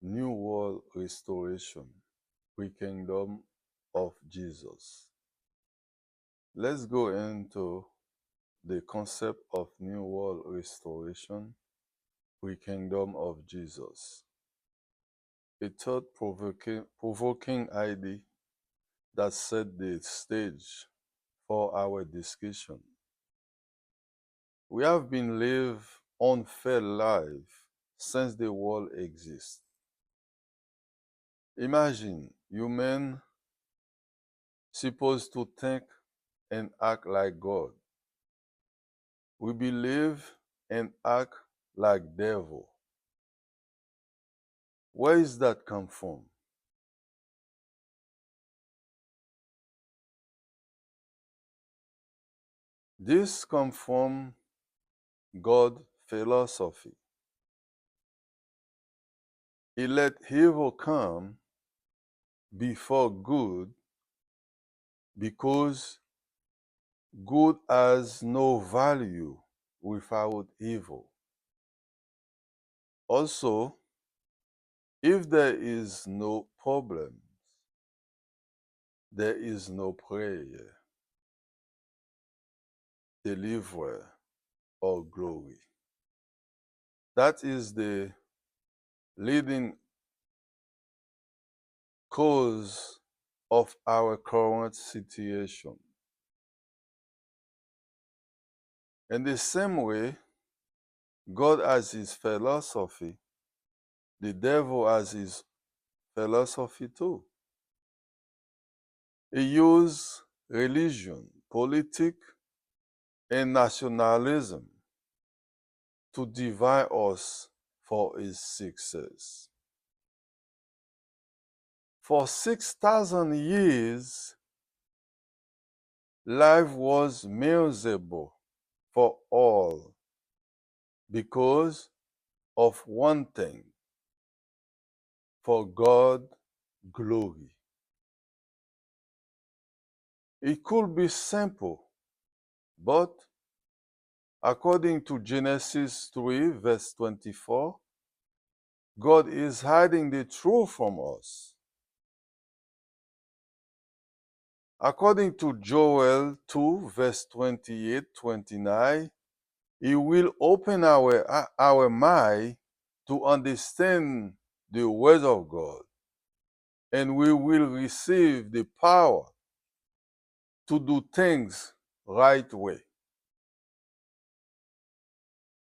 New World Restoration, Pre-Kingdom of Jesus. Let's go into the concept of New World Restoration, Pre-Kingdom of Jesus. A thought-provoking idea that set the stage for our discussion. We have been living unfair life since the world exists. Imagine human supposed to think and act like God. We believe and act like devil. Where is that come from? This come from God philosophy. He let evil come before good because good has no value without evil. Also, if there is no problem, there is no prayer, deliverer, or glory. That is the leading cause of our current situation. In the same way, God has his philosophy, the devil has his philosophy too. He used religion, politics, and nationalism to divide us for his success. For 6,000 years, life was miserable for all because of one thing, for God glory. It could be simple, but according to Genesis 3, verse 24, God is hiding the truth from us. According to Joel 2, verse 28, 29, He will open our mind to understand the word of God, and we will receive the power to do things right way.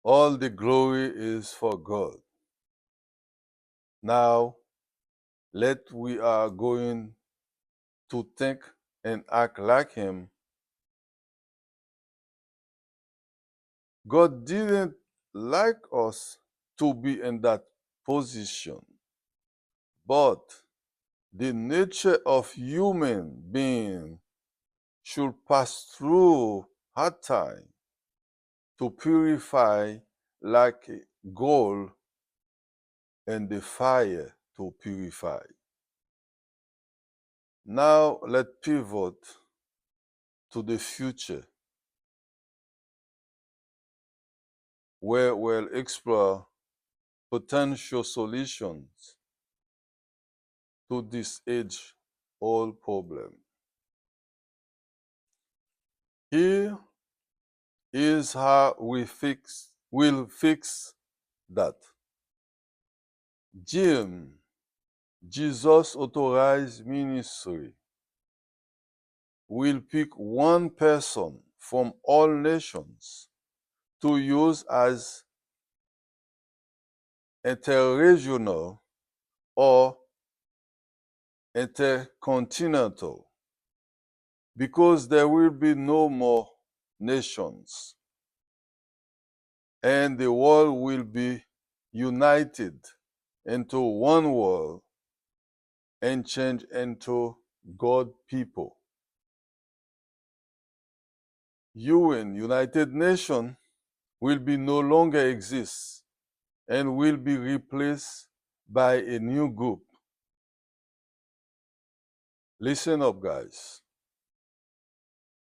All the glory is for God. Now, we are going to think and act like him. God didn't like us to be in that position, but the nature of human being should pass through hard time to purify like gold and the fire to purify. Now let's pivot to the future, where we'll explore potential solutions to this age-old problem. Here is how we'll fix that. Jesus authorized ministry, will pick one person from all nations to use as interregional or intercontinental, because there will be no more nations and the world will be united into one world and change into God people. UN, United Nations, will be no longer exist and will be replaced by a new group. Listen up, guys.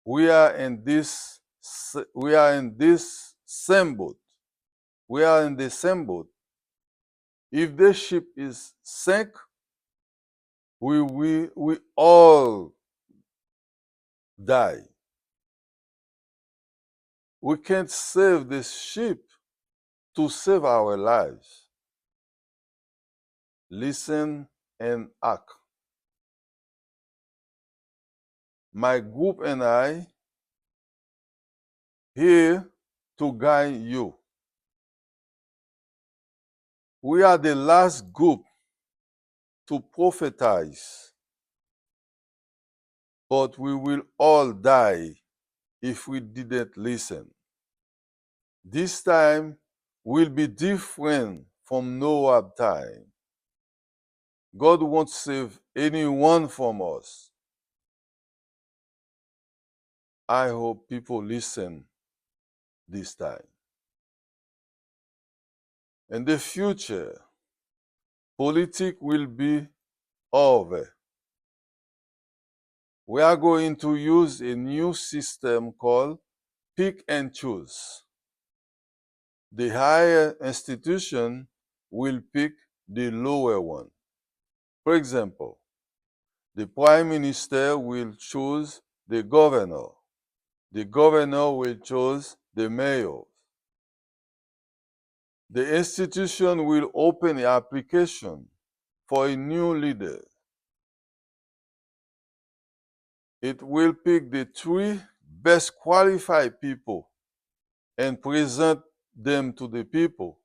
We are in this same boat. We are in the same boat. If the ship is sank, we all die. We can't save the ship to save our lives. Listen and act. My group and I here to guide you. We are the last group to prophesize, but we will all die if we didn't listen. This time will be different from Noah's time. God won't save anyone from us. I hope people listen this time. In the future, politics will be over. We are going to use a new system called pick and choose. The higher institution will pick the lower one. For example, the prime minister will choose the governor. The governor will choose the mayor. The institution will open an application for a new leader. It will pick the 3 best qualified people and present them to the people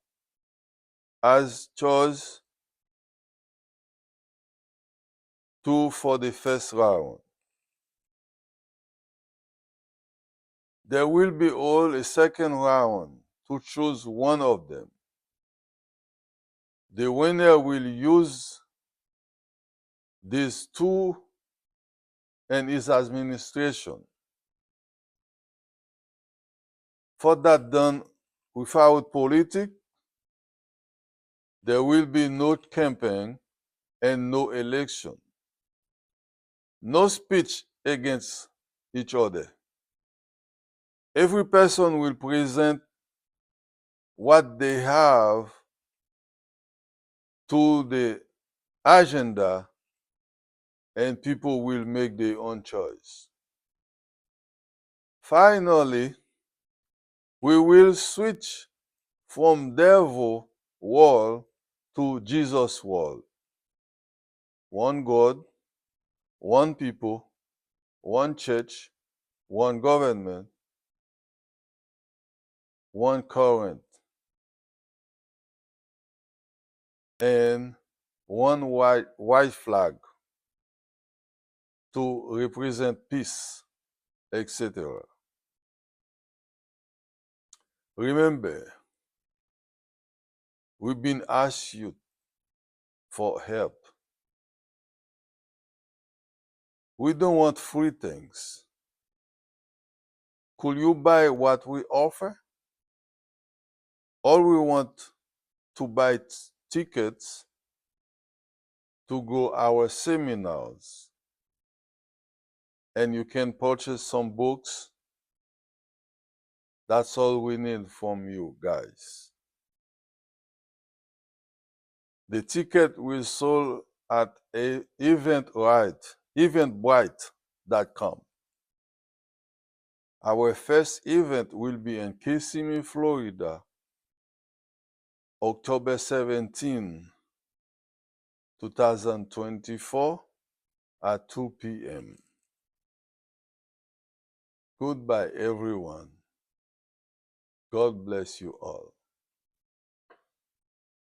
as choice 2 for the first round. There will be all a second round to choose one of them. The winner will use these 2 and his administration. For that done without politics, there will be no campaign and no election. No speech against each other. Every person will present what they have to the agenda and people will make their own choice. Finally, we will switch from devil world to Jesus world. One God, one people, one church, one government, one current, and one white flag to represent peace, etc. Remember, we've been asked you for help. We don't want free things. Could you buy what we offer? All we want to buy tickets to go our seminars, and you can purchase some books. That's all we need from you guys. The ticket will sold at eventbrite.com. Our first event will be in Kissimmee, Florida, October 17, 2024 at 2 p.m. Goodbye, everyone. God bless you all.